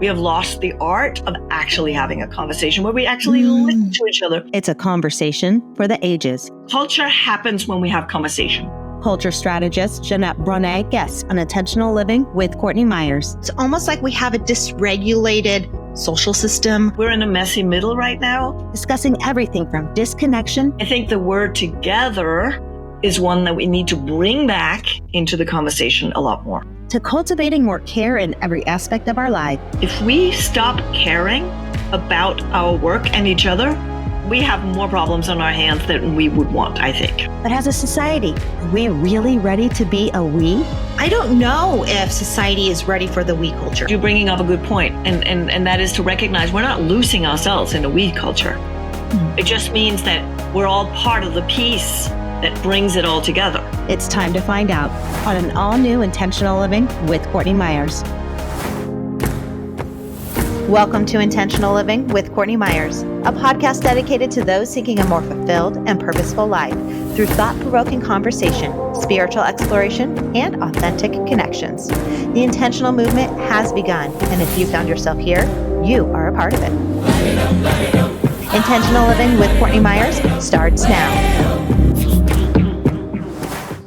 We have lost the art of actually having a conversation where we actually listen to each other. It's a conversation for the ages. Culture happens when we have conversation. Culture strategist Jeanette Bronee guests on Intentional Living with Courtney Meyers. It's almost like we have a dysregulated social system. We're in a messy middle right now. Discussing everything from disconnection. I think the word together is one that we need to bring back into the conversation a lot more. To cultivating more care in every aspect of our life. If we stop caring about our work and each other, we have more problems on our hands than we would want, I think. But as a society, are we really ready to be a we? I don't know if society is ready for the we culture. You're bringing up a good point, and that is to recognize we're not losing ourselves in the we culture. It just means that we're all part of the piece that brings it all together. It's time to find out on an all-new Intentional Living with Courtney Meyers. Welcome to Intentional Living with Courtney Meyers, a podcast dedicated to those seeking a more fulfilled and purposeful life through thought-provoking conversation, spiritual exploration, and authentic connections. The intentional movement has begun, and if you found yourself here, you are a part of it. Intentional Living with Courtney Meyers starts now.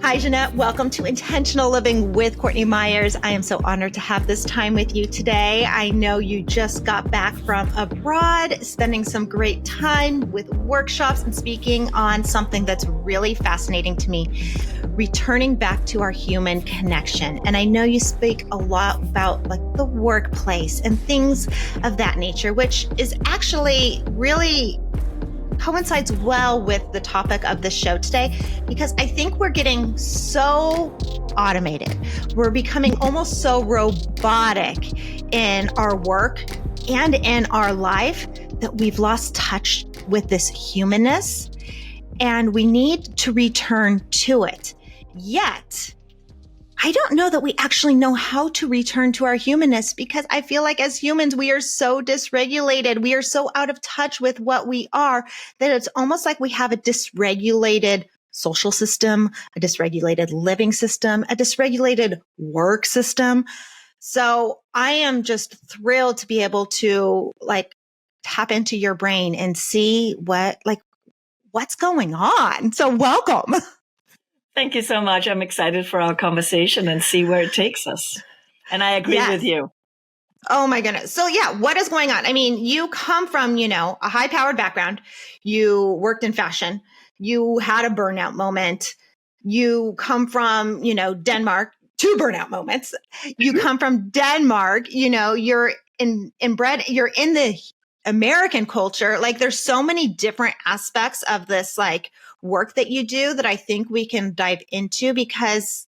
Hi, Jeanette. Welcome to Intentional Living with Courtney Meyers. I am so honored to have this time with you today. I know you just got back from abroad, spending some great time with workshops and speaking on something that's really fascinating to me, returning back to our human connection. And I know you speak a lot about like the workplace and things of that nature, which is actually really coincides well with the topic of the show today, because I think we're getting so automated. We're becoming almost so robotic in our work and in our life that we've lost touch with this humanness, and we need to return to it. Yet, I don't know that we actually know how to return to our humanness, because I feel like as humans, we are so dysregulated. We are so out of touch with what we are that it's almost like we have a dysregulated social system, a dysregulated living system, a dysregulated work system. So I am just thrilled to be able to tap into your brain and see what's going on. So welcome. Thank you so much. I'm excited for our conversation and see where it takes us. And I agree with you. Oh my goodness. So yeah, what is going on? I mean, you come from, a high-powered background. You worked in fashion. You had a burnout moment. You come from, Denmark, 2 burnout moments. You come from Denmark, you're inbred, you're in the American culture. There's so many different aspects of this, work that you do that I think we can dive into, because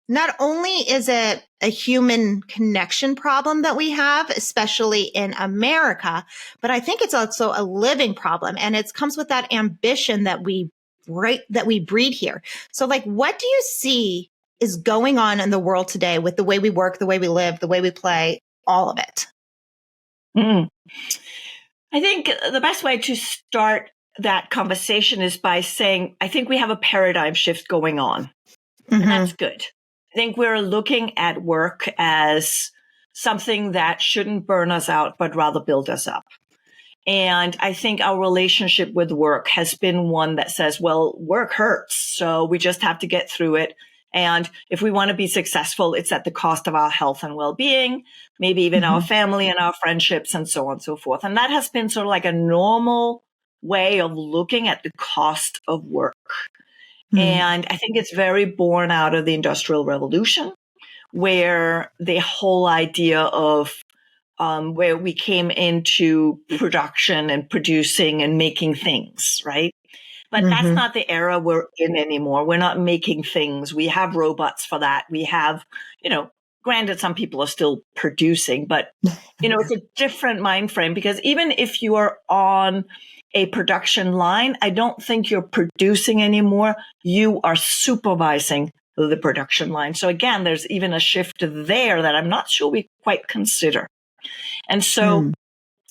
not only is it a human connection problem that we have, especially in America, but I think it's also a living problem. And it comes with that ambition that we breed here. So what do you see is going on in the world today with the way we work, the way we live, the way we play, all of it? I think the best way to start that conversation is by saying, I think we have a paradigm shift going on. And that's good. I think we're looking at work as something that shouldn't burn us out, but rather build us up. And I think our relationship with work has been one that says, well, work hurts, so we just have to get through it. And if we want to be successful, it's at the cost of our health and well-being, maybe even our family and our friendships and so on and so forth. And that has been sort of like a normal way of looking at the cost of work. And I think it's very born out of the Industrial Revolution, where the whole idea of where we came into production and producing and making things, right? But that's not the era we're in anymore. We're not making things. We have robots for that. We have, granted, some people are still producing, but, it's a different mind frame, because even if you are on a production line, I don't think you're producing anymore. You are supervising the production line. So again, there's even a shift there that I'm not sure we quite consider. And so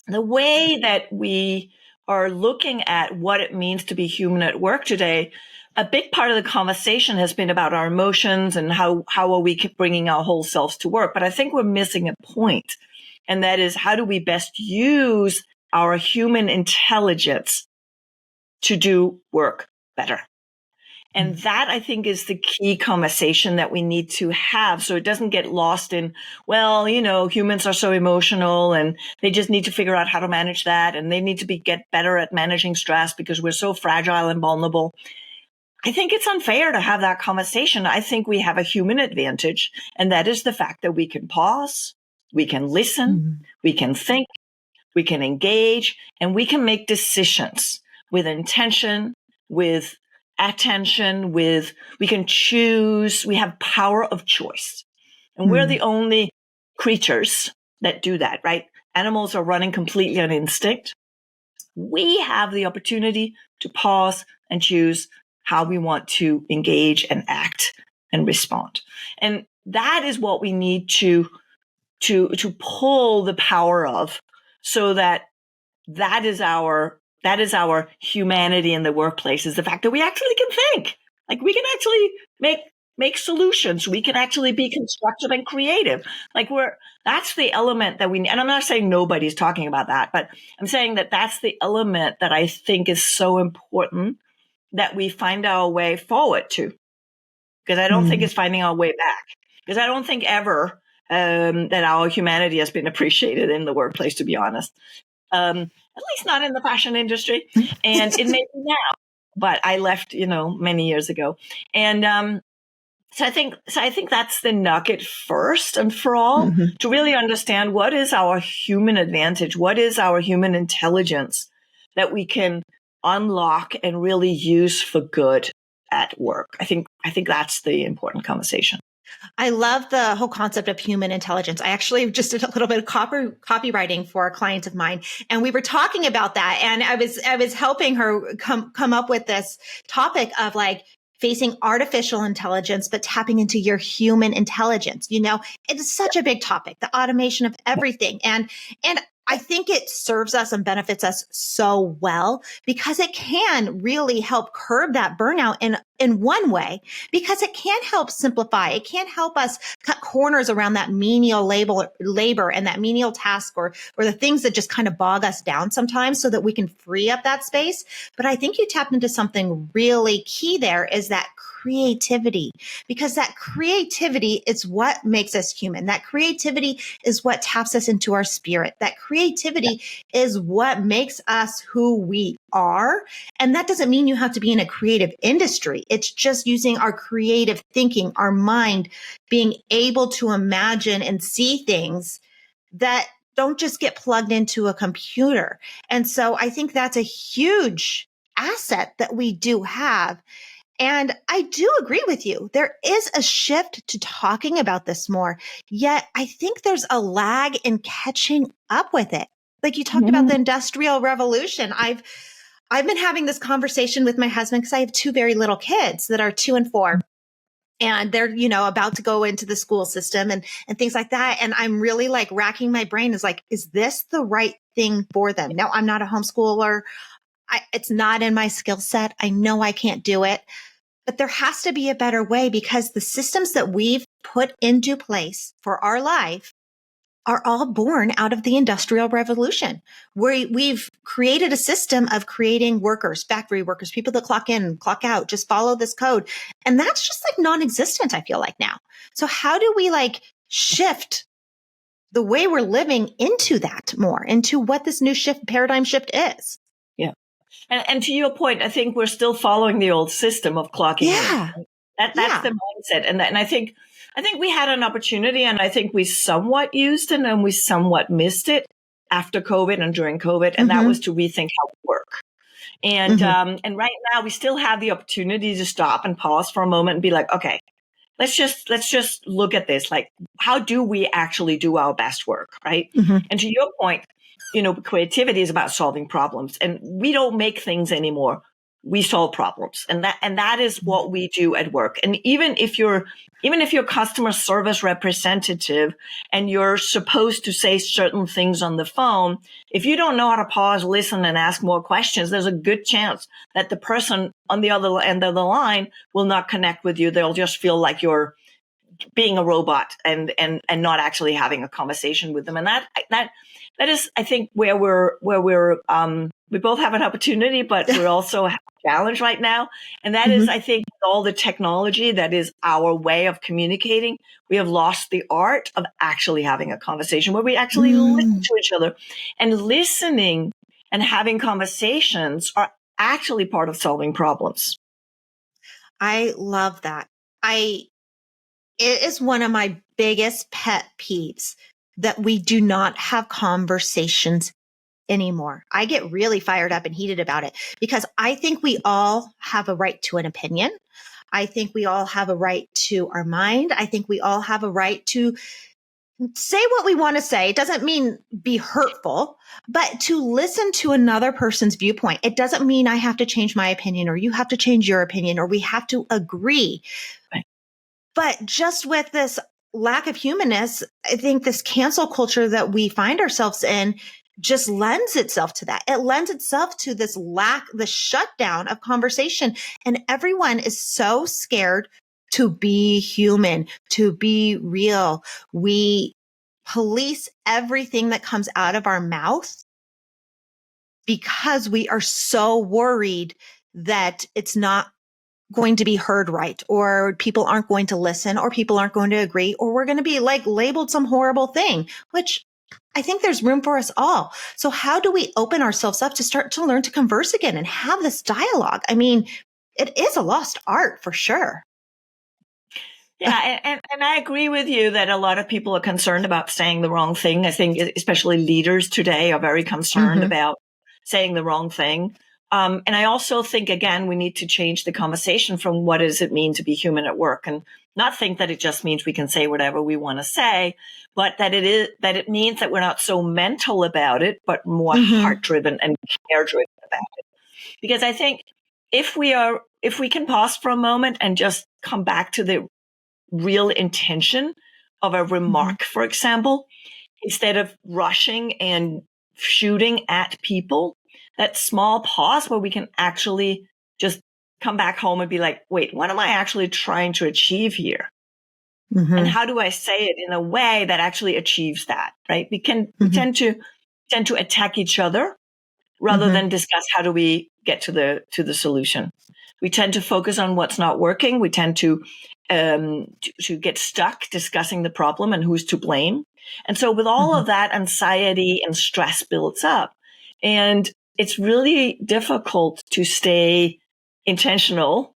the way that we are looking at what it means to be human at work today, a big part of the conversation has been about our emotions and how are we bringing our whole selves to work. But I think we're missing a point. And that is, how do we best use our human intelligence to do work better? And that, I think, is the key conversation that we need to have. So it doesn't get lost in, well, humans are so emotional and they just need to figure out how to manage that. And they need to get better at managing stress because we're so fragile and vulnerable. I think it's unfair to have that conversation. I think we have a human advantage, and that is the fact that we can pause, we can listen, we can think, we can engage, and we can make decisions with intention, with attention, we can choose. We have power of choice. And we're the only creatures that do that, right? Animals are running completely on instinct. We have the opportunity to pause and choose how we want to engage and act and respond. And that is what we need to pull the power of, so that is our humanity in the workplace, is the fact that we actually can think. Like, we can actually make solutions. We can actually be constructive and creative. That's the element that we need. And I'm not saying nobody's talking about that, but I'm saying that that's the element that I think is so important that we find our way forward to. Because I don't think it's finding our way back. Because I don't think ever that our humanity has been appreciated in the workplace, to be honest. At least not in the fashion industry. And it may be now, but I left, many years ago. And so I think that's the nugget first and for all, to really understand what is our human advantage, what is our human intelligence that we can unlock and really use for good at work. I think that's the important conversation. I love the whole concept of human intelligence. I actually just did a little bit of copywriting for a client of mine, and we were talking about that. And I was helping her come up with this topic of facing artificial intelligence, but tapping into your human intelligence. It is such a big topic, the automation of everything. And I think it serves us and benefits us so well because it can really help curb that burnout in one way, because it can help simplify. It can help us cut corners around that menial labor and that menial task or the things that just kind of bog us down sometimes, so that we can free up that space. But I think you tapped into something really key there, is that creativity, because that creativity is what makes us human. That creativity is what taps us into our spirit. That creativity is what makes us who we are. And that doesn't mean you have to be in a creative industry. It's just using our creative thinking, our mind, being able to imagine and see things that don't just get plugged into a computer. And so I think that's a huge asset that we do have. And I do agree with you. There is a shift to talking about this more, yet I think there's a lag in catching up with it. Like you talked about the Industrial Revolution. I've been having this conversation with my husband because I have two very little kids that are 2 and 4. And they're, about to go into the school system and things like that. And I'm really racking my brain, is this the right thing for them? No, I'm not a homeschooler. It's not in my skill set. I know I can't do it. But there has to be a better way, because the systems that we've put into place for our life are all born out of the Industrial Revolution, where we've created a system of creating workers, factory workers, people that clock in, clock out, just follow this code. And that's just non-existent, I feel like now. So how do we shift the way we're living into that more, into what this new paradigm shift is? Yeah. And to your point, I think we're still following the old system of clocking in. That's the mindset. And I think we had an opportunity, and I think we somewhat used it and we somewhat missed it after COVID and during COVID. And that was to rethink how we work. And and right now we still have the opportunity to stop and pause for a moment and be like, okay, let's just look at this. How do we actually do our best work? Right. And to your point, creativity is about solving problems, and we don't make things anymore. We solve problems, and that is what we do at work. And even if you're customer service representative and you're supposed to say certain things on the phone, if you don't know how to pause, listen, and ask more questions, there's a good chance that the person on the other end of the line will not connect with you. They'll just feel like you're being a robot and not actually having a conversation with them. And that is, I think, where we both have an opportunity, but we're also have a challenge right now. And that is, I think, with all the technology that is our way of communicating, we have lost the art of actually having a conversation where we actually listen to each other. And listening and having conversations are actually part of solving problems. I love that. It is one of my biggest pet peeves that we do not have conversations anymore. I get really fired up and heated about it because I think we all have a right to an opinion. I think we all have a right to our mind. I think we all have a right to say what we want to say. It doesn't mean be hurtful, but to listen to another person's viewpoint. It doesn't mean I have to change my opinion or you have to change your opinion or we have to agree. Right. But just with this lack of humanness, I think this cancel culture that we find ourselves in just lends itself to that. It lends itself to this the shutdown of conversation. And everyone is so scared to be human, to be real. We police everything that comes out of our mouth because we are so worried that it's not going to be heard right, or people aren't going to listen, or people aren't going to agree, or we're going to be like labeled some horrible thing, which I think there's room for us all. So how do we open ourselves up to start to learn to converse again and have this dialogue? I mean, it is a lost art for sure. Yeah, and I agree with you that a lot of people are concerned about saying the wrong thing. I think especially leaders today are very concerned about saying the wrong thing. And I also think, again, we need to change the conversation from what does it mean to be human at work, and not think that it just means we can say whatever we want to say, but that it means that we're not so mental about it, but more heart driven and care driven about it. Because I think if we can pause for a moment and just come back to the real intention of a remark, for example, instead of rushing and shooting at people, that small pause where we can actually just come back home and be like, wait, what am I actually trying to achieve here? And how do I say it in a way that actually achieves that, right? We tend to attack each other rather than discuss how do we get to the solution. We tend to focus on what's not working. We tend to get stuck discussing the problem and who's to blame. And so with all of that, anxiety and stress builds up. And it's really difficult to stay intentional,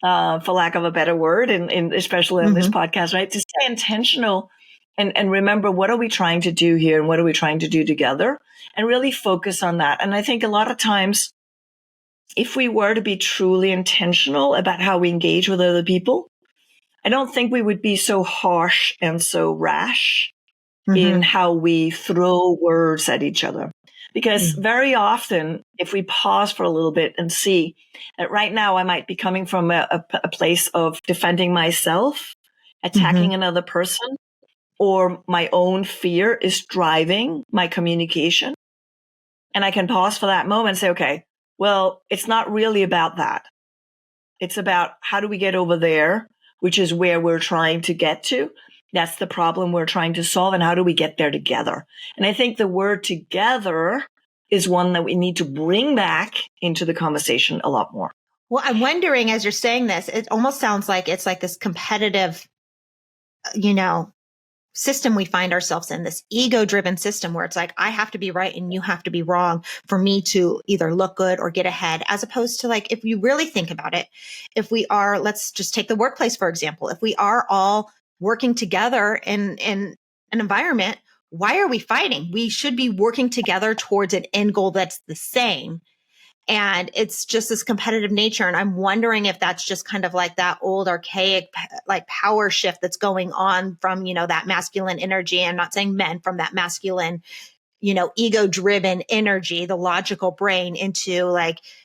for lack of a better word, and especially on this podcast, right? To stay intentional and remember, what are we trying to do here and what are we trying to do together, and really focus on that. And I think a lot of times, if we were to be truly intentional about how we engage with other people, I don't think we would be so harsh and so rash in how we throw words at each other. Because very often, if we pause for a little bit and see that right now I might be coming from a place of defending myself, attacking another person, or my own fear is driving my communication. And I can pause for that moment and say, okay, well, it's not really about that. It's about how do we get over there, which is where we're trying to get to. That's the problem we're trying to solve. And how do we get there together? And I think the word together is one that we need to bring back into the conversation a lot more. Well, I'm wondering, as you're saying this, it almost sounds like it's like this competitive, system we find ourselves in, this ego-driven system where it's like, I have to be right and you have to be wrong for me to either look good or get ahead, as opposed to, like, if you really think about it, if we are, let's just take the workplace, for example, if we are all working together in an environment, why are we fighting? We should be working together towards an end goal that's the same. And it's just this competitive nature. And I'm wondering if that's just kind of like that old archaic, like, power shift that's going on from, that masculine energy. I'm not saying men, from that masculine, ego driven energy, the logical brain, into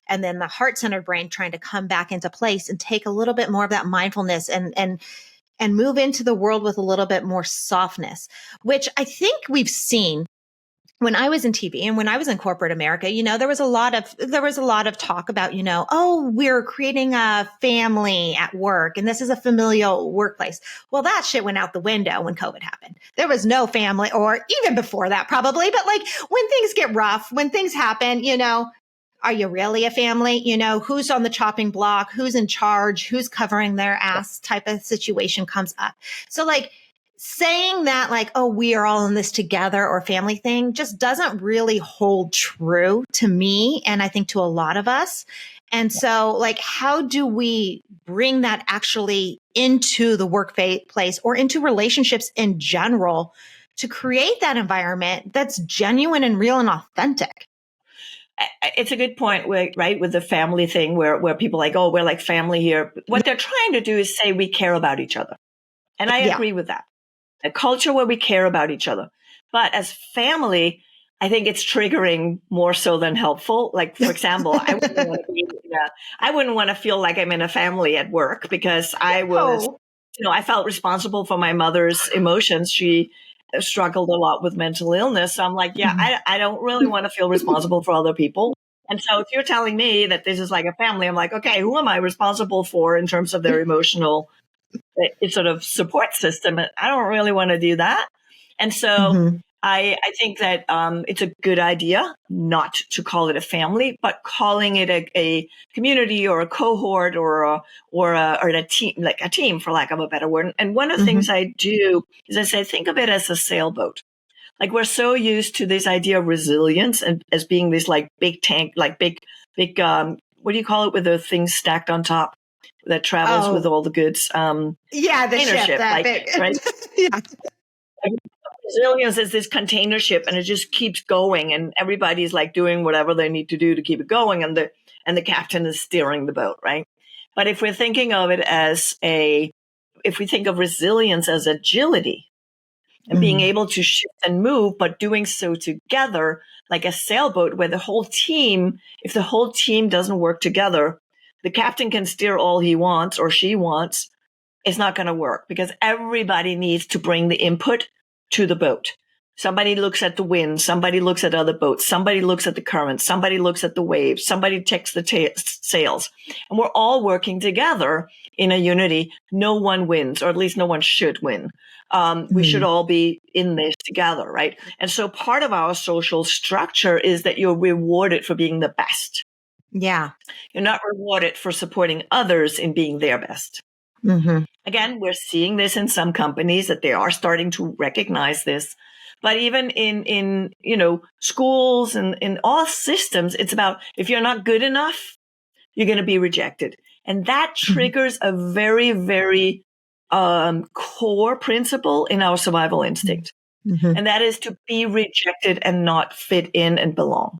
and then the heart centered brain trying to come back into place and take a little bit more of that mindfulness and move into the world with a little bit more softness, which I think we've seen when I was in TV and when I was in corporate America, there was a lot of talk about, oh, we're creating a family at work and this is a familial workplace. Well, that shit went out the window when COVID happened. There was no family, or even before that probably, but like when things get rough, when things happen, are you really a family? Who's on the chopping block? Who's in charge? Who's covering their ass type of situation comes up. So like, saying that like, oh, we are all in this together or family thing just doesn't really hold true to me. And I think to a lot of us. And so like, how do we bring that actually into the workplace or into relationships in general to create that environment that's genuine and real and authentic? It's a good point, right? With the family thing where people are like, oh, we're like family here. What they're trying to do is say we care about each other. And I agree with that. A culture where we care about each other. But as family, I think it's triggering more so than helpful. Like, for example, I wouldn't want to feel like I'm in a family at work because I was, I felt responsible for my mother's emotions. She struggled a lot with mental illness. So I'm like, I don't really want to feel responsible for other people. And so if you're telling me that this is like a family, I'm like, okay, who am I responsible for in terms of their emotional sort of support system? I don't really want to do that. And so I think that it's a good idea not to call it a family, but calling it a community or a cohort or a team, like a team, for lack of a better word. And one of the things I do is I say, think of it as a sailboat. Like we're so used to this idea of resilience and as being this like big tank, like big, what do you call it with the things stacked on top that travels with all the goods? The ship, that big. Right? Resilience is this container ship and it just keeps going and everybody's like doing whatever they need to do to keep it going and the captain is steering the boat, right? But if we're thinking of it if we think of resilience as agility and being able to shift and move, but doing so together, like a sailboat where if the whole team doesn't work together, the captain can steer all he wants or she wants, it's not going to work because everybody needs to bring the input to the boat. Somebody looks at the wind, somebody looks at other boats, somebody looks at the current, somebody looks at the waves, somebody checks the sails. And we're all working together in a unity. No one wins, or at least no one should win. We should all be in this together, right? And so part of our social structure is that you're rewarded for being the best. Yeah. You're not rewarded for supporting others in being their best. Again, we're seeing this in some companies that they are starting to recognize this. But even in schools and in all systems, it's about if you're not good enough, you're going to be rejected. And that triggers a very, very core principle in our survival instinct. And that is to be rejected and not fit in and belong.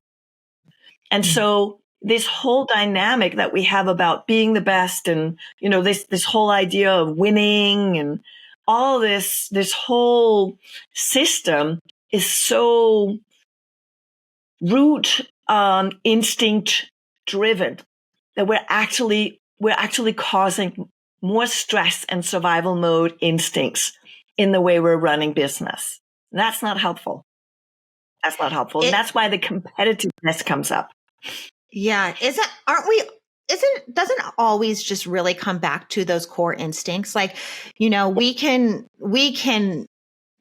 And so this whole dynamic that we have about being the best and, this whole idea of winning and all this whole system is so root instinct driven that we're actually causing more stress and survival mode instincts in the way we're running business. That's not helpful. And that's why the competitiveness comes up. Yeah. Doesn't it always just really come back to those core instincts? Like, we can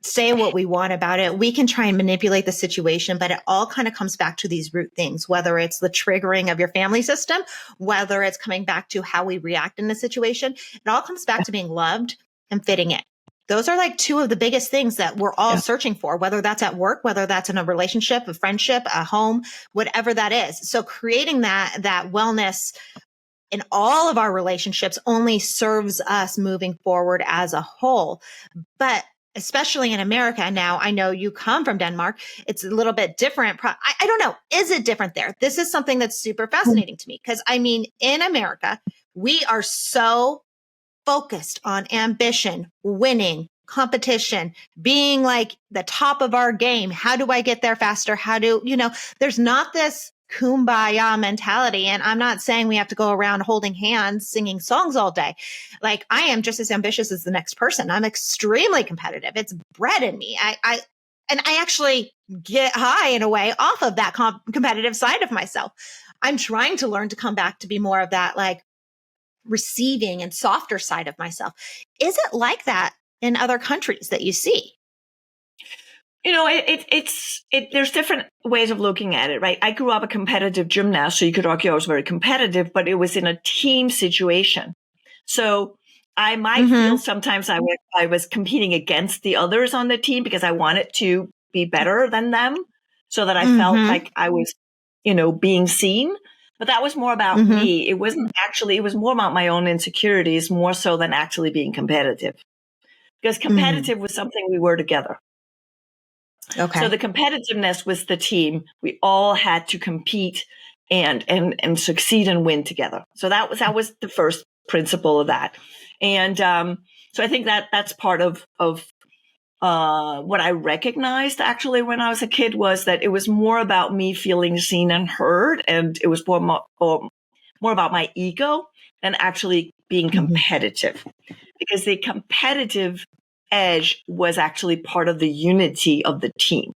say what we want about it. We can try and manipulate the situation, but it all kind of comes back to these root things, whether it's the triggering of your family system, whether it's coming back to how we react in a situation. It all comes back to being loved and fitting in. Those are like two of the biggest things that we're all searching for, whether that's at work, whether that's in a relationship, a friendship, a home, whatever that is. So creating that wellness in all of our relationships only serves us moving forward as a whole. But especially in America now, I know you come from Denmark. It's a little bit different. I don't know. Is it different there? This is something that's super fascinating to me because in America, we are so focused on ambition, winning, competition, being like the top of our game. How do I get there faster? There's not this kumbaya mentality. And I'm not saying we have to go around holding hands, singing songs all day. Like I am just as ambitious as the next person. I'm extremely competitive. It's bred in me. And I actually get high in a way off of that competitive side of myself. I'm trying to learn to come back to be more of that like receiving and softer side of myself. Is it like that in other countries that you see? There's different ways of looking at it, right? I grew up a competitive gymnast, so you could argue I was very competitive, but it was in a team situation. So I might feel sometimes I was competing against the others on the team because I wanted to be better than them so that I felt like I was, being seen. But that was more about me. It was more about my own insecurities more so than actually being competitive, because competitive was something we were together. Okay. So the competitiveness was the team. We all had to compete and succeed and win together. So that was the first principle of that. And so I think that's part of what I recognized actually when I was a kid, was that it was more about me feeling seen and heard, and it was more about my ego than actually being competitive, because the competitive edge was actually part of the unity of the team.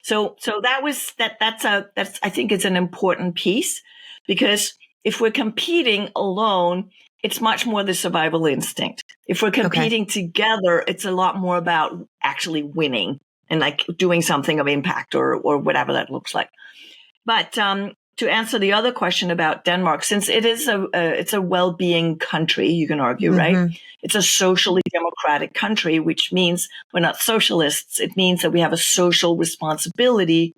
So that's I think it's an important piece, because if we're competing alone, it's much more the survival instinct. If we're competing together, it's a lot more about actually winning and like doing something of impact or whatever that looks like. But to answer the other question about Denmark, since it is it's a well-being country, you can argue, right? It's a socially democratic country, which means we're not socialists. It means that we have a social responsibility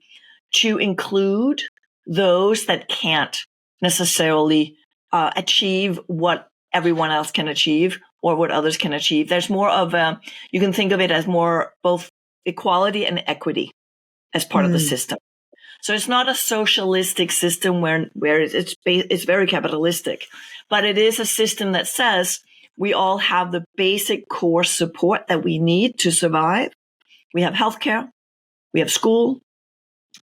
to include those that can't necessarily achieve what everyone else can achieve or what others can achieve. There's more of you can think of it as more both equality and equity as part of the system. So it's not a socialistic system where it's very capitalistic, but it is a system that says we all have the basic core support that we need to survive. We have healthcare, we have school,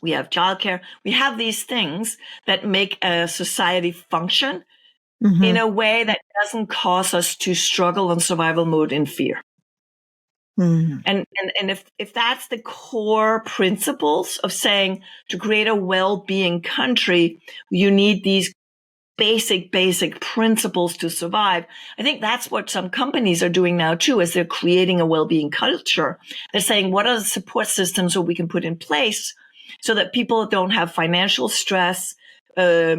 we have childcare. We have these things that make a society function in a way that doesn't cause us to struggle in survival mode in fear. And if that's the core principles of saying to create a well-being country, you need these basic principles to survive. I think that's what some companies are doing now too, as they're creating a well-being culture. They're saying, what are the support systems that we can put in place so that people don't have financial stress,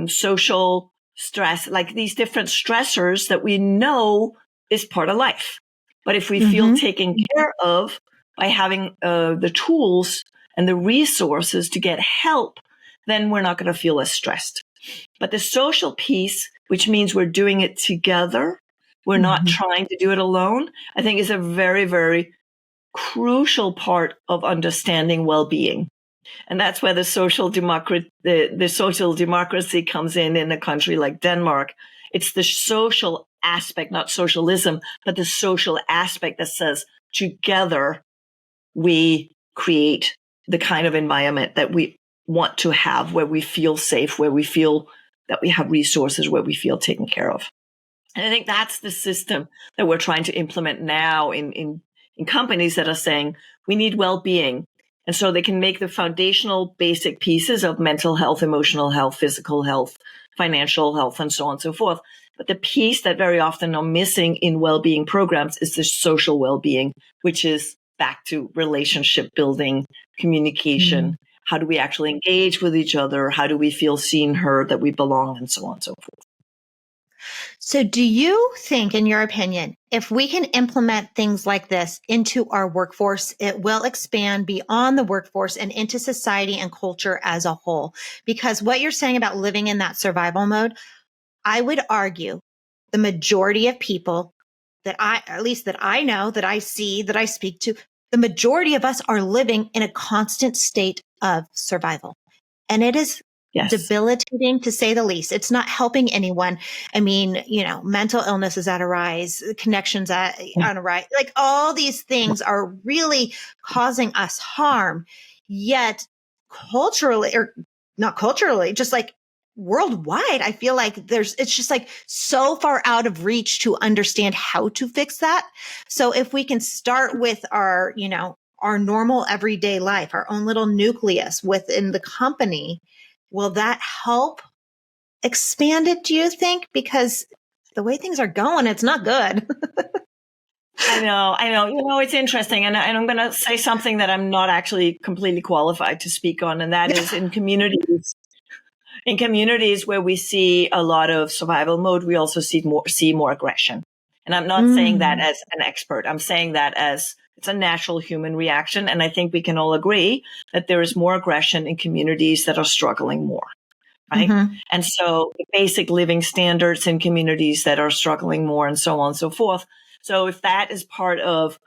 social stress, like these different stressors that we know is part of life. But if we feel taken care of by having the tools and the resources to get help, then we're not going to feel as stressed. But the social piece, which means we're doing it together, we're not trying to do it alone, I think is a very, very crucial part of understanding well-being. And that's where the social democracy comes in a country like Denmark. It's the social aspect, not socialism, but the social aspect that says together we create the kind of environment that we want to have, where we feel safe, where we feel that we have resources, where we feel taken care of. And I think that's the system that we're trying to implement now in companies that are saying we need well-being. And so they can make the foundational basic pieces of mental health, emotional health, physical health, financial health, and so on and so forth. But the piece that very often are missing in well-being programs is the social well-being, which is back to relationship building, communication. How do we actually engage with each other? How do we feel seen, heard, that we belong, and so on and so forth. So do you think, in your opinion, if we can implement things like this into our workforce, it will expand beyond the workforce and into society and culture as a whole? Because what you're saying about living in that survival mode, I would argue the majority of people that I know, that I see, that I speak to, the majority of us are living in a constant state of survival. And it is debilitating, to say the least. It's not helping anyone. I mean, mental illness is at a rise, connections on a rise. Like all these things are really causing us harm. Yet culturally, or not culturally, just like worldwide, I feel like it's just like so far out of reach to understand how to fix that. So if we can start with our, our normal everyday life, our own little nucleus within the company, will that help expand it, do you think? Because the way things are going, it's not good. I know. It's interesting. And I'm going to say something that I'm not actually completely qualified to speak on. And that is in communities where we see a lot of survival mode, we also see more aggression. And I'm not saying that as an expert. I'm saying that as it's a natural human reaction. And I think we can all agree that there is more aggression in communities that are struggling more. Right. And so the basic living standards in communities that are struggling more and so on and so forth. So if that is part of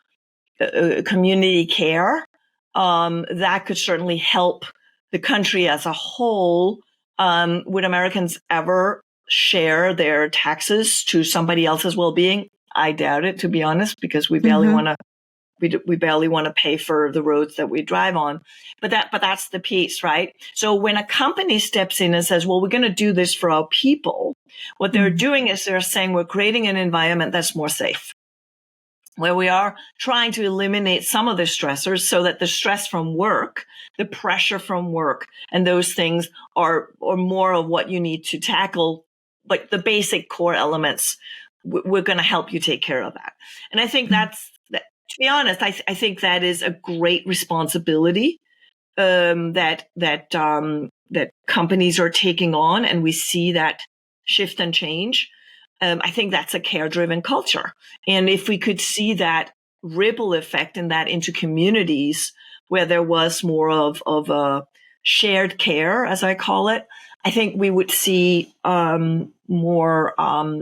community care, that could certainly help the country as a whole. Would Americans ever share their taxes to somebody else's well-being? I doubt it, to be honest, because we barely want to. We barely want to pay for the roads that we drive on, but that's the piece, right? So when a company steps in and says, well, we're going to do this for our people, what they're doing is they're saying we're creating an environment that's more safe, where we are trying to eliminate some of the stressors so that the stress from work, the pressure from work, and those things are more of what you need to tackle, but the basic core elements, we're going to help you take care of that. And I think to be honest, I think that is a great responsibility that companies are taking on, and we see that shift and change. I think that's a care-driven culture, and if we could see that ripple effect and that into communities where there was more of a shared care, as I call it, I think we would see more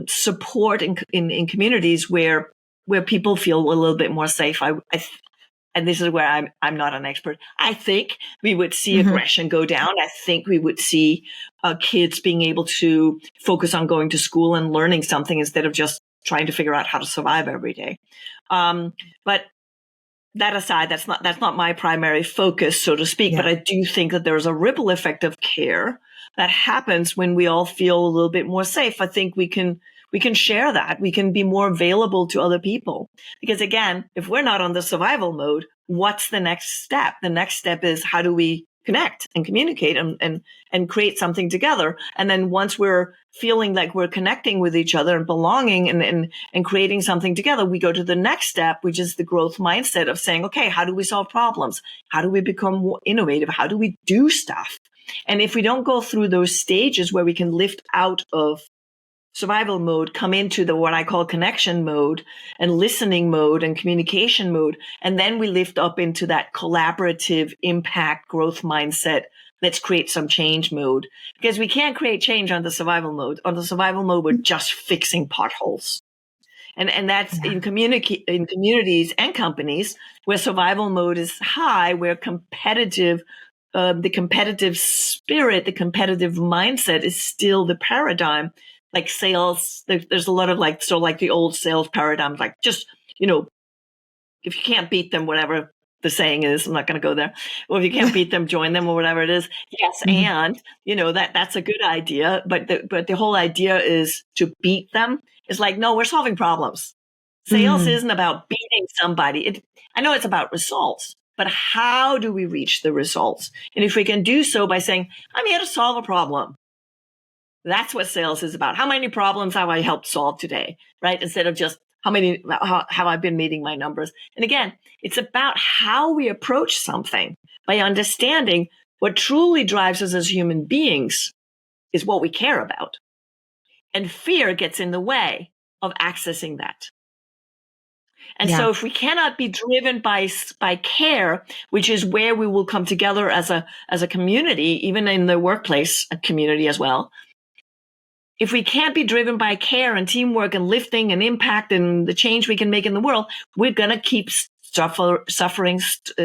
support in communities where people feel a little bit more safe. And this is where I'm not an expert. I think we would see aggression go down. I think we would see kids being able to focus on going to school and learning something instead of just trying to figure out how to survive every day. But that aside, that's not my primary focus, so to speak. Yeah. But I do think that there's a ripple effect of care that happens when we all feel a little bit more safe. I think we can share that. We can be more available to other people. Because again, if we're not on the survival mode, what's the next step? The next step is how do we connect and communicate and create something together? And then once we're feeling like we're connecting with each other and belonging and creating something together, we go to the next step, which is the growth mindset of saying, okay, how do we solve problems? How do we become more innovative? How do we do stuff? And if we don't go through those stages where we can lift out of survival mode, come into the what I call connection mode and listening mode and communication mode, and then we lift up into that collaborative impact growth mindset. Let's create some change mode, because we can't create change on the survival mode. On the survival mode, we're just fixing potholes. And that's in communities and companies where survival mode is high, where the competitive spirit, the competitive mindset is still the paradigm. Like sales, there's a lot of like the old sales paradigms, like just, if you can't beat them, whatever the saying is, I'm not going to go there. Well, if you can't beat them, join them or whatever it is. Yes. And, that's a good idea. But the whole idea is to beat them. It's like, no, we're solving problems. Sales isn't about beating somebody. I know it's about results, but how do we reach the results? And if we can do so by saying, I'm here to solve a problem. That's what sales is about. How many problems have I helped solve today, right? Instead of just how have I been meeting my numbers? And again, it's about how we approach something by understanding what truly drives us as human beings is what we care about. And fear gets in the way of accessing that. And so if we cannot be driven by care, which is where we will come together as a community, even in the workplace, a community as well, if we can't be driven by care and teamwork and lifting and impact and the change we can make in the world, we're going to keep suffering,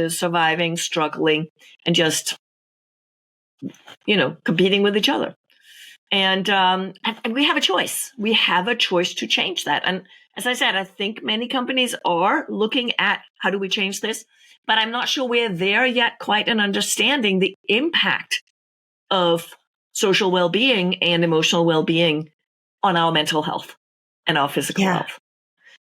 surviving, struggling, and just, competing with each other. And we have a choice. We have a choice to change that. And as I said, I think many companies are looking at how do we change this, but I'm not sure we're there yet quite in understanding the impact of social well-being and emotional well-being on our mental health and our physical health.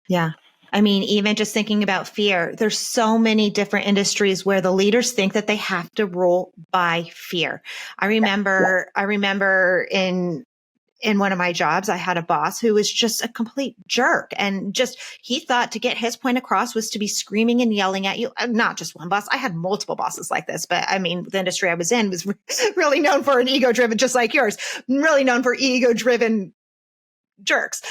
Yeah. I mean, even just thinking about fear, there's so many different industries where the leaders think that they have to rule by fear. I remember in one of my jobs, I had a boss who was just a complete jerk, and just, he thought to get his point across was to be screaming and yelling at you. Not just one boss. I had multiple bosses like this, but I mean, the industry I was in was really known for an ego driven, just like yours, really known for ego driven jerks.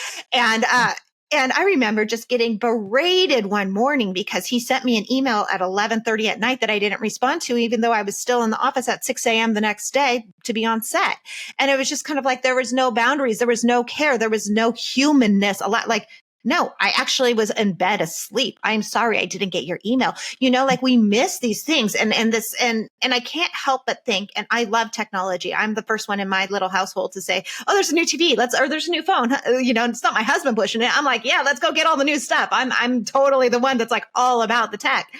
And I remember just getting berated one morning because he sent me an email at 11:30 at night that I didn't respond to, even though I was still in the office at 6 a.m. the next day to be on set. And it was just kind of like, there was no boundaries. There was no care. There was no humanness. A lot like, no, I actually was in bed asleep. I'm sorry I didn't get your email. Like we miss these things and I can't help but think, and I love technology. I'm the first one in my little household to say, oh, there's a new TV. Or there's a new phone. It's not my husband pushing it. I'm like, yeah, let's go get all the new stuff. I'm totally the one that's like all about the tech.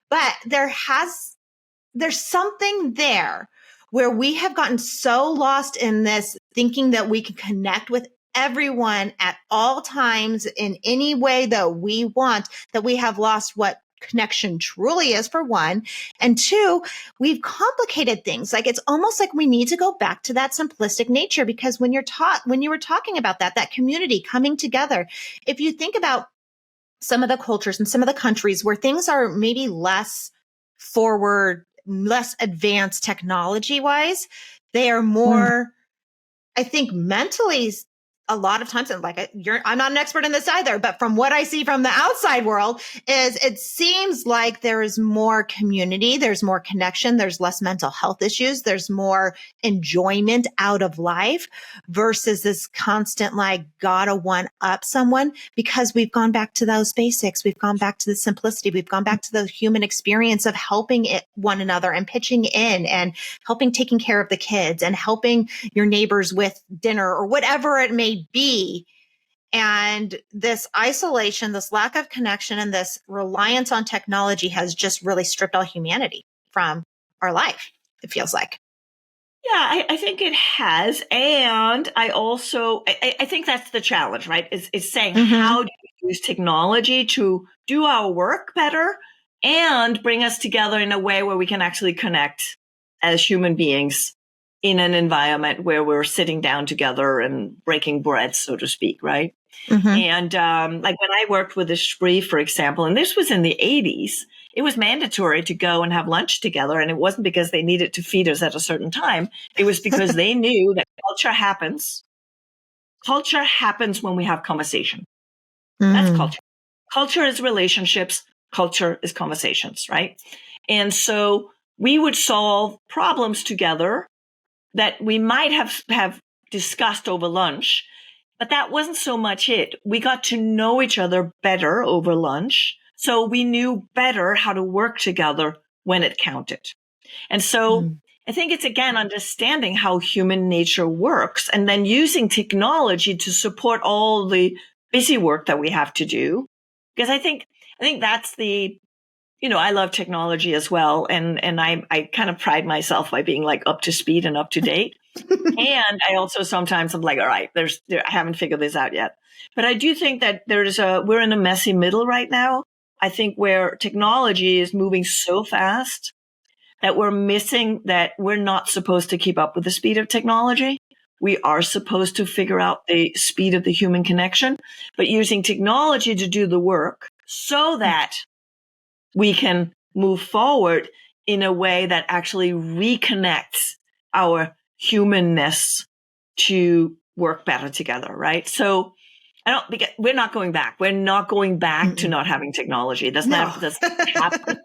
But there's something there where we have gotten so lost in this thinking that we can connect with everyone at all times in any way that we want, that we have lost what connection truly is, for one. And two, we've complicated things. Like, it's almost like we need to go back to that simplistic nature, because when you were talking about that community coming together, if you think about some of the cultures and some of the countries where things are maybe less forward, less advanced technology wise, they are more, I think, mentally, a lot of times, and like I'm not an expert in this either, but from what I see from the outside world, is it seems like there is more community, there's more connection, there's less mental health issues, there's more enjoyment out of life versus this constant like gotta one up someone, because we've gone back to those basics, we've gone back to the simplicity, we've gone back to the human experience of helping one another and pitching in and helping, taking care of the kids and helping your neighbors with dinner or whatever it may be. And this isolation, this lack of connection, and this reliance on technology has just really stripped all humanity from our life, it feels like. Yeah, I think it has. And I think that's the challenge, right? Is saying, how do we use technology to do our work better and bring us together in a way where we can actually connect as human beings in an environment where we're sitting down together and breaking bread, so to speak, right? And like when I worked with the Spree, for example, and this was in the 80s, it was mandatory to go and have lunch together. And it wasn't because they needed to feed us at a certain time. It was because they knew that culture happens. Culture happens when we have conversation. That's culture. Culture is relationships. Culture is conversations, right? And so we would solve problems together that we might have discussed over lunch, but that wasn't so much it. We got to know each other better over lunch, so we knew better how to work together when it counted. And so I think it's, again, understanding how human nature works and then using technology to support all the busy work that we have to do. Because I think that's the, I love technology as well. And I kind of pride myself by being like up to speed and up to date. And I also sometimes I'm like, all right, I haven't figured this out yet. But I do think that we're in a messy middle right now. I think where technology is moving so fast that we're missing that we're not supposed to keep up with the speed of technology. We are supposed to figure out the speed of the human connection, but using technology to do the work so that we can move forward in a way that actually reconnects our humanness to work better together, right? So because we're not going back. We're not going back to not having technology. That's not happen.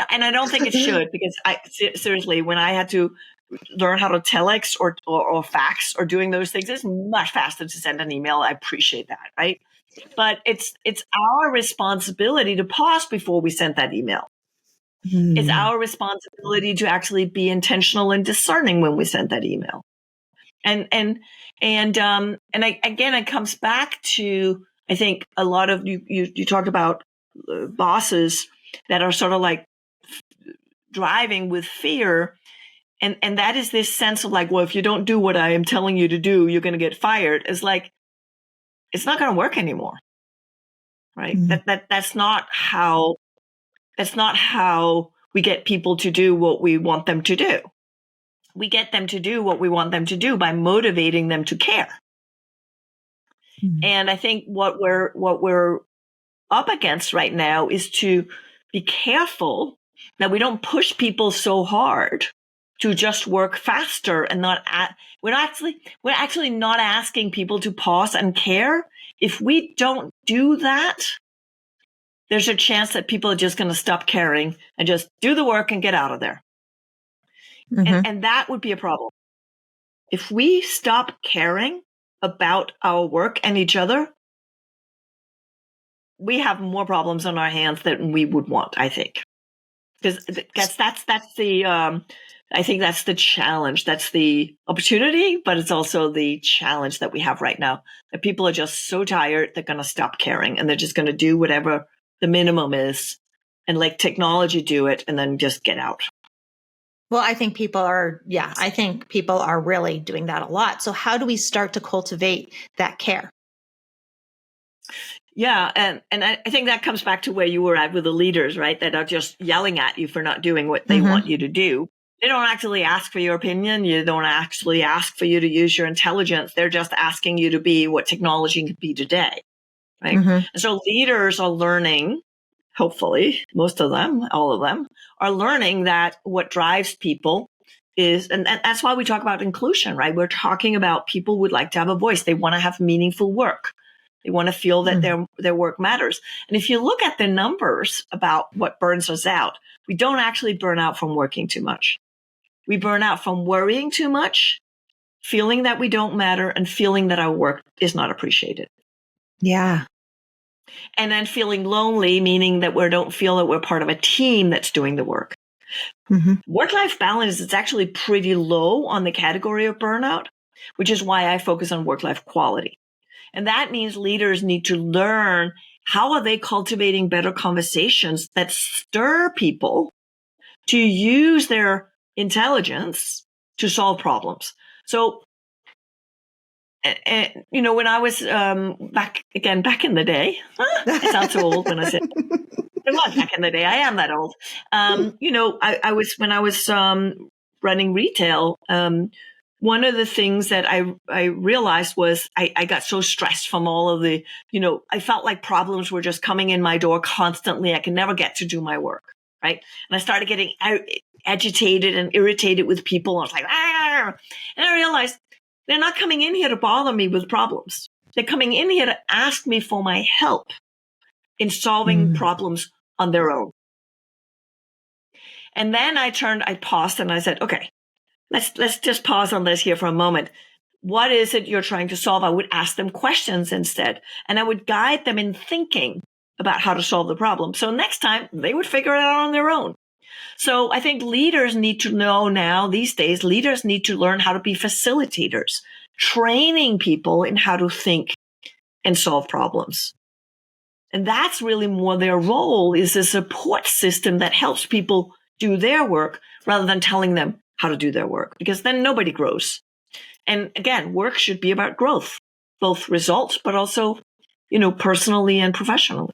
And I don't think it should, because seriously, when I had to learn how to telex or fax or doing those things, it's much faster to send an email. I appreciate that, right? But it's our responsibility to pause before we send that email. It's our responsibility to actually be intentional and discerning when we send that email. And again, it comes back to, I think, a lot of you talked about bosses that are sort of like driving with fear. And that is this sense of like, well, if you don't do what I am telling you to do, you're going to get fired. It's like, it's not going to work anymore. right? That's not how we get people to do what we want them to do. We get them to do what we want them to do by motivating them to care. And I think what we're up against right now is to be careful that we don't push people so hard to just work faster and we're actually not asking people to pause and care. If we don't do that, there's a chance that people are just going to stop caring and just do the work and get out of there. And that would be a problem. If we stop caring about our work and each other, we have more problems on our hands than we would want, I think. Because I think that's the challenge. That's the opportunity, but it's also the challenge that we have right now. That people are just so tired, they're going to stop caring and they're just going to do whatever the minimum is and let technology do it and then just get out. Well, I think people are really doing that a lot. So how do we start to cultivate that care? Yeah. And I think that comes back to where you were at with the leaders, right? That are just yelling at you for not doing what they want you to do. They don't actually ask for your opinion. You don't actually ask for you to use your intelligence. They're just asking you to be what technology can be today, right? And so leaders are learning, hopefully, most of them, all of them, are learning that what drives people is, and that's why we talk about inclusion, right? We're talking about people would like to have a voice. They want to have meaningful work. They want to feel that their work matters. And if you look at the numbers about what burns us out, we don't actually burn out from working too much. We burn out from worrying too much, feeling that we don't matter, and feeling that our work is not appreciated. Yeah. And then feeling lonely, meaning that we don't feel that we're part of a team that's doing the work. Work-life balance is actually pretty low on the category of burnout, which is why I focus on work-life quality. And that means leaders need to learn how are they cultivating better conversations that stir people to use their intelligence to solve problems. So, when I was back in the day, I sound so old when I say it was back in the day. I am that old. I was running retail. One of the things that I realized was I got so stressed from all of the, I felt like problems were just coming in my door constantly. I could never get to do my work, right? And I started getting agitated and irritated with people. I was like, and I realized they're not coming in here to bother me with problems. They're coming in here to ask me for my help in solving problems on their own. And then I paused and I said, okay, let's just pause on this here for a moment. What is it you're trying to solve? I would ask them questions instead, and I would guide them in thinking about how to solve the problem. So next time they would figure it out on their own. So I think leaders need to know now these days, leaders need to learn how to be facilitators, training people in how to think and solve problems. And that's really more their role, is a support system that helps people do their work rather than telling them how to do their work, because then nobody grows. And again, work should be about growth, both results, but also, personally and professionally.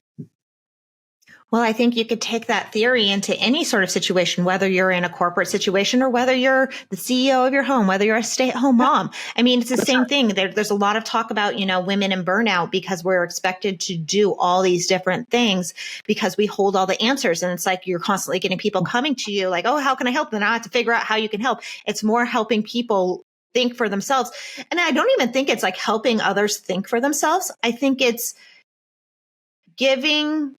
Well, I think you could take that theory into any sort of situation, whether you're in a corporate situation or whether you're the CEO of your home, whether you're a stay-at-home mom. I mean, it's the same thing. There's a lot of talk about, women in burnout because we're expected to do all these different things because we hold all the answers. And it's like you're constantly getting people coming to you like, oh, how can I help? Then I have to figure out how you can help. It's more helping people think for themselves. And I don't even think it's like helping others think for themselves. I think it's giving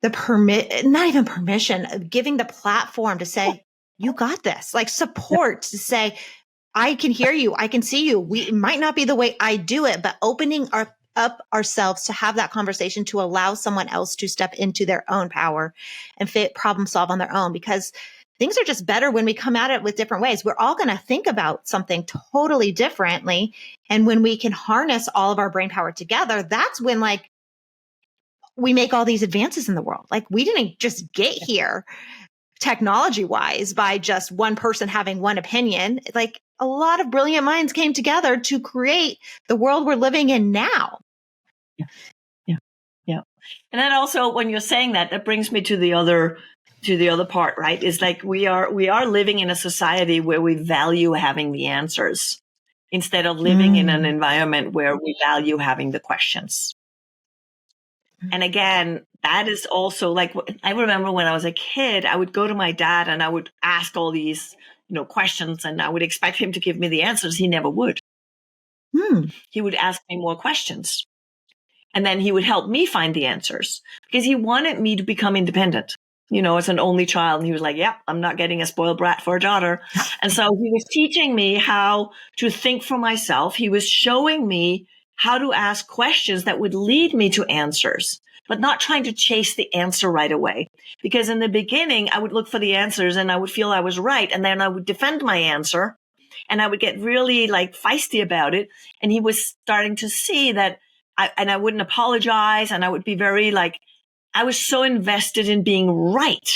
not even permission, giving the platform to say, you got this, like support to say, I can hear you. I can see you. It might not be the way I do it, but opening up ourselves to have that conversation to allow someone else to step into their own power and problem solve on their own, because things are just better when we come at it with different ways. We're all going to think about something totally differently. And when we can harness all of our brain power together, that's when we make all these advances in the world. Like we didn't just get here technology wise by just one person having one opinion. Like a lot of brilliant minds came together to create the world we're living in now. Yeah. And then also when you're saying that, that brings me to the other part, right? Is like we are living in a society where we value having the answers instead of living in an environment where we value having the questions. And again, that is also like, I remember when I was a kid, I would go to my dad and I would ask all these, questions, and I would expect him to give me the answers. He never would. He would ask me more questions. And then he would help me find the answers because he wanted me to become independent, as an only child. And he was like, yep, I'm not getting a spoiled brat for a daughter. And so he was teaching me how to think for myself. He was showing me how to ask questions that would lead me to answers, but not trying to chase the answer right away. Because in the beginning, I would look for the answers and I would feel I was right. And then I would defend my answer and I would get really feisty about it. And he was starting to see that I wouldn't apologize. And I would be very I was so invested in being right.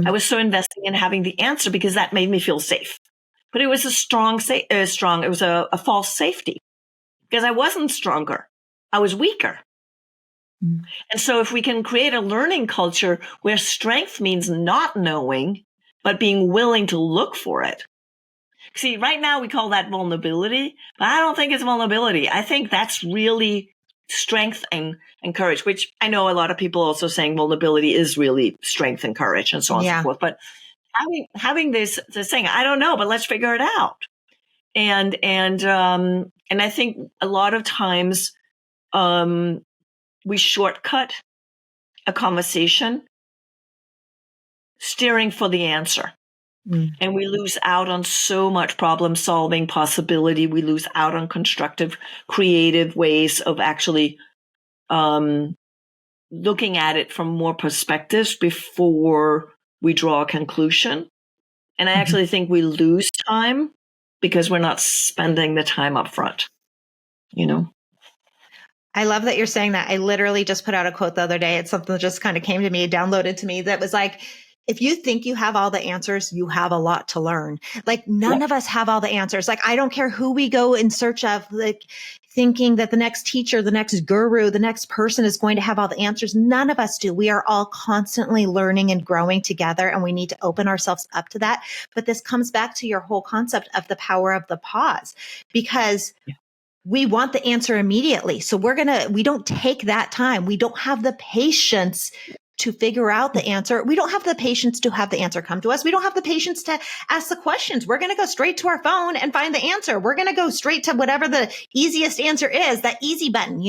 I was so invested in having the answer because that made me feel safe. But it was it was a false safety because I wasn't stronger. I was weaker. And so if we can create a learning culture where strength means not knowing, but being willing to look for it. See, right now we call that vulnerability, but I don't think it's vulnerability. I think that's really strength and courage, which I know a lot of people also saying vulnerability is really strength and courage and so on and so forth. But having this thing, I don't know, but let's figure it out. And I think a lot of times we shortcut a conversation steering for the answer. And we lose out on so much problem solving possibility. We lose out on constructive, creative ways of actually looking at it from more perspectives before we draw a conclusion. And I actually think we lose time because we're not spending the time up front, I love that you're saying that. I literally just put out a quote the other day. It's something that just kind of came to me, downloaded to me, that was like, if you think you have all the answers, you have a lot to learn. None of us have all the answers. I don't care who we go in search of, thinking that the next teacher, the next guru, the next person is going to have all the answers. None of us do. We are all constantly learning and growing together, and we need to open ourselves up to that. But this comes back to your whole concept of the power of the pause, because we want the answer immediately. So we don't take that time. We don't have the patience to figure out the answer. We don't have the patience to have the answer come to us. We don't have the patience to ask the questions. We're going to go straight to our phone and find the answer. We're going to go straight to whatever the easiest answer is, that easy button,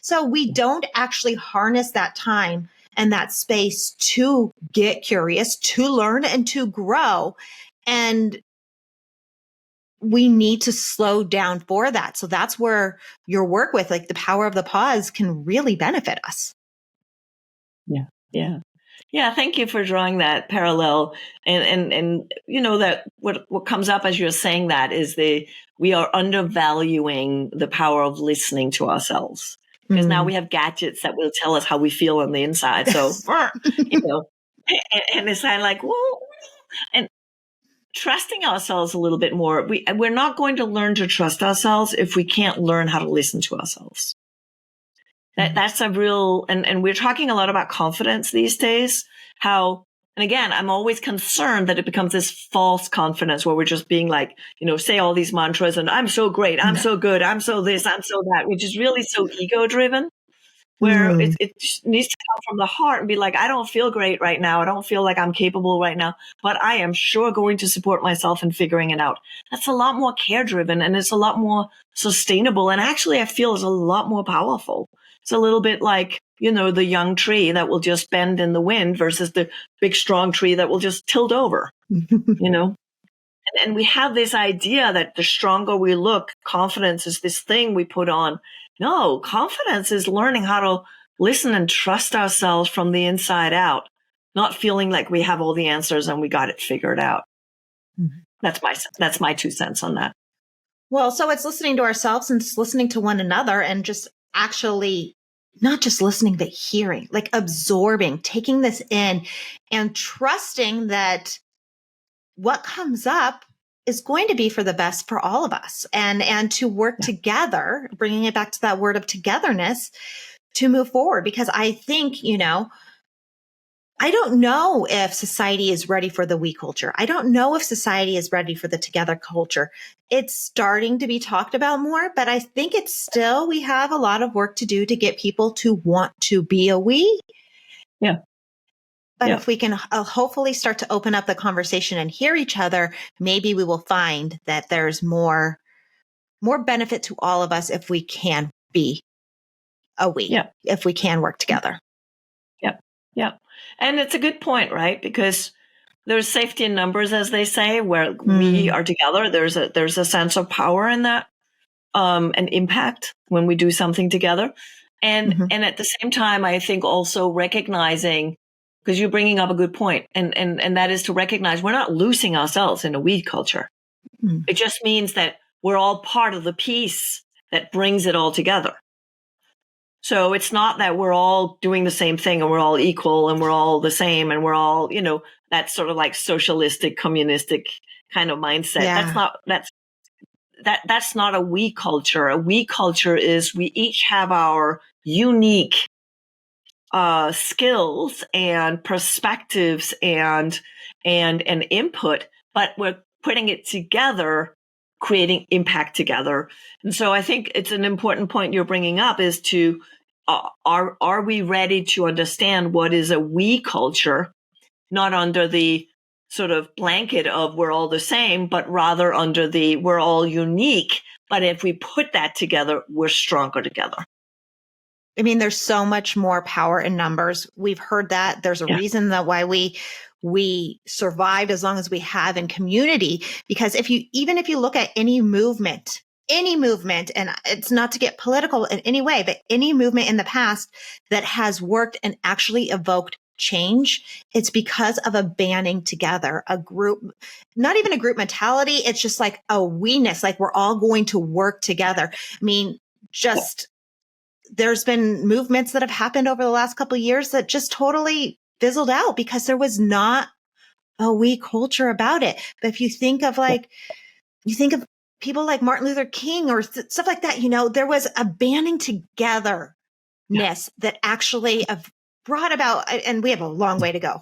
So we don't actually harness that time and that space to get curious, to learn and to grow. And we need to slow down for that. So that's where your work with the power of the pause can really benefit us. Yeah. Thank you for drawing that parallel. And that what comes up as you're saying that is we are undervaluing the power of listening to ourselves, because now we have gadgets that will tell us how we feel on the inside. So, and it's kind of and trusting ourselves a little bit more. We're not going to learn to trust ourselves if we can't learn how to listen to ourselves. That's a real, and we're talking a lot about confidence these days. And again, I'm always concerned that it becomes this false confidence where we're just being say all these mantras and I'm so great, I'm so good, I'm so this, I'm so that, which is really so ego driven, where it needs to come from the heart and be I don't feel great right now. I don't feel like I'm capable right now, but I am sure going to support myself in figuring it out. That's a lot more care driven, and it's a lot more sustainable. And actually I feel is a lot more powerful. It's a little bit the young tree that will just bend in the wind versus the big, strong tree that will just tilt over, And we have this idea that the stronger we look, confidence is this thing we put on. No, confidence is learning how to listen and trust ourselves from the inside out, not feeling like we have all the answers and we got it figured out. That's my 2 cents on that. Well, so it's listening to ourselves and it's listening to one another, and just actually not just listening, but hearing, absorbing, taking this in and trusting that what comes up is going to be for the best for all of us, and to work together, bringing it back to that word of togetherness, to move forward. Because I think, I don't know if society is ready for the we culture. I don't know if society is ready for the together culture. It's starting to be talked about more, but I think we have a lot of work to do to get people to want to be a we. Yeah. But if we can hopefully start to open up the conversation and hear each other, maybe we will find that there's more benefit to all of us if we can be a we, if we can work together. Yeah. And it's a good point, right? Because there's safety in numbers, as they say, where we are together. There's a sense of power in that, and impact when we do something together. And at the same time, I think also recognizing, because you're bringing up a good point, and that is to recognize we're not losing ourselves in a we culture. It just means that we're all part of the piece that brings it all together. So it's not that we're all doing the same thing and we're all equal and we're all the same and we're all, that sort of like socialistic, communistic kind of mindset. Yeah. That's not a we culture. A we culture is we each have our unique skills and perspectives and input, but we're putting it together, creating impact together. And so I think it's an important point you're bringing up is to, are we ready to understand what is a we culture, not under the sort of blanket of we're all the same, but rather under the we're all unique. But if we put that together, we're stronger together. I mean, there's so much more power in numbers. We've heard that. There's a reason that why we survived as long as we have in community. Because even if you look at any movement, and it's not to get political in any way, but any movement in the past that has worked and actually evoked change, it's because of a banding together, a group, not even a group mentality. It's just like a we-ness, like we're all going to work together. I mean, there's been movements that have happened over the last couple of years that just totally fizzled out because there was not a we culture about it. But if you think of people like Martin Luther King or stuff like that, there was a banding togetherness that actually brought about, and we have a long way to go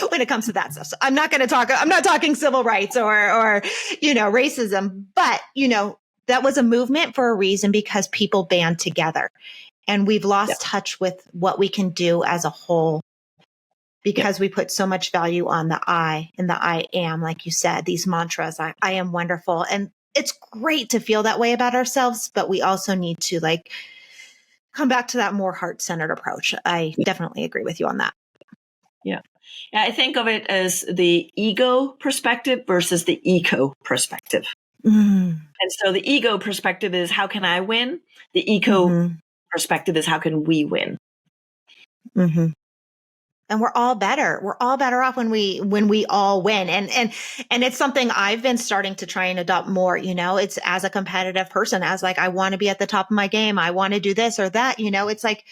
when it comes to that stuff. So I'm not talking civil rights or racism, but, that was a movement for a reason because people band together. And we've lost touch with what we can do as a whole because we put so much value on the I and the I am, like you said, these mantras, I am wonderful. And it's great to feel that way about ourselves, but we also need to come back to that more heart-centered approach. I definitely agree with you on that. Yeah. I think of it as the ego perspective versus the eco perspective. And so the ego perspective is how can I win? The eco perspective is how can we win? And we're all better. We're all better off when we all win. And it's something I've been starting to try and adopt more, it's as a competitive person, as like, I want to be at the top of my game. I want to do this or that, it's like,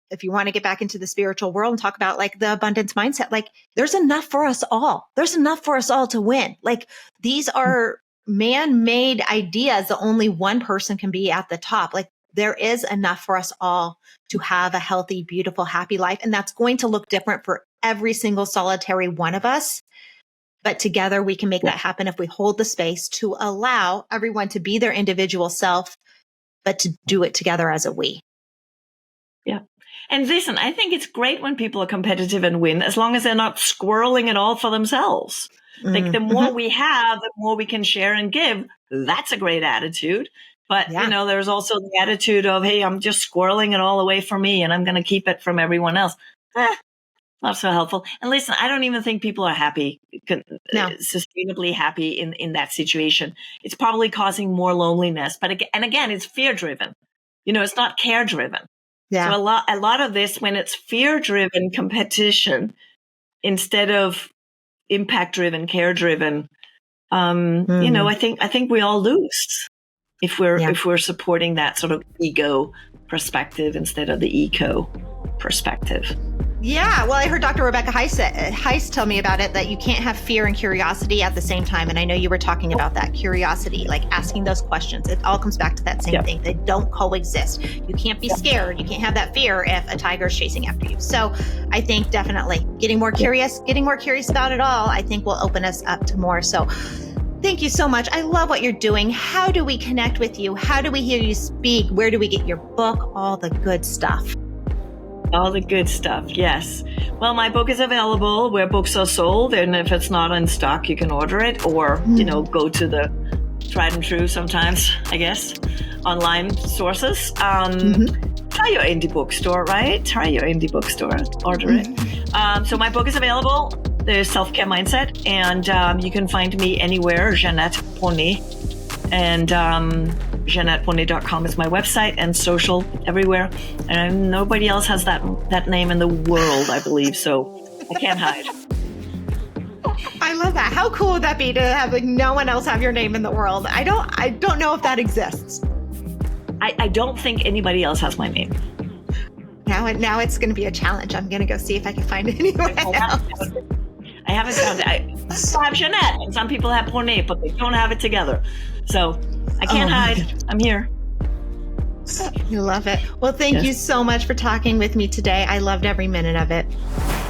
if you want to get back into the spiritual world and talk about like the abundance mindset, like there's enough for us all. There's enough for us all to win. Like these are man-made ideas that only one person can be at the top. Like there is enough for us all to have a healthy, beautiful, happy life. And that's going to look different for every single solitary one of us. But together we can make that happen if we hold the space to allow everyone to be their individual self, but to do it together as a we. Yeah. And listen, I think it's great when people are competitive and win, as long as they're not squirreling it all for themselves. Like the more we have, the more we can share and give. That's a great attitude. But, there's also the attitude of, hey, I'm just squirreling it all away from me and I'm going to keep it from everyone else. Not so helpful. And listen, I don't even think people are happy, sustainably happy in that situation. It's probably causing more loneliness. But again, it's fear driven. It's not care driven. Yeah. So a lot of this, when it's fear driven competition instead of impact driven, care driven, I think we all lose if we're supporting that sort of ego perspective instead of the eco perspective. Yeah, well, I heard Dr. Rebecca Heiss tell me about it, that you can't have fear and curiosity at the same time. And I know you were talking about that curiosity, like asking those questions. It all comes back to that same thing. They don't coexist. You can't be scared. You can't have that fear if a tiger is chasing after you. So I think definitely getting more curious about it all, I think will open us up to more. So thank you so much. I love what you're doing. How do we connect with you? How do we hear you speak? Where do we get your book? All the good stuff. All the good stuff, yes. Well, my book is available where books are sold, and if it's not in stock, you can order it, or go to the tried and true sometimes, I guess, online sources. Try your indie bookstore, right? Try your indie bookstore, order it. So my book is available. There's Self-Care Mindset, and you can find me anywhere, Jeanette Bronee, and JeanetteBronee.com is my website, and social everywhere. And nobody else has that name in the world, I believe. So I can't hide. I love that. How cool would that be to have no one else have your name in the world? I don't know if that exists. I don't think anybody else has my name. Now it's going to be a challenge. I'm going to go see if I can find it anywhere else. I haven't found it. I have Jeanette, and some people have Bronee, but they don't have it together. So I can't hide. I'm here. You love it. Well, thank you so much for talking with me today. I loved every minute of it.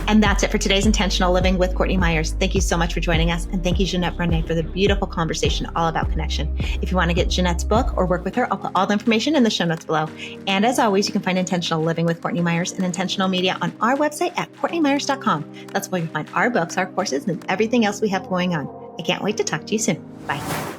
And that's it for today's Intentional Living with Courtney Meyers. Thank you so much for joining us. And thank you, Jeanette Bronee, for the beautiful conversation all about connection. If you want to get Jeanette's book or work with her, I'll put all the information in the show notes below. And as always, you can find Intentional Living with Courtney Meyers and Intentional Media on our website at CourtneyMyers.com. That's where you'll find our books, our courses, and everything else we have going on. I can't wait to talk to you soon. Bye.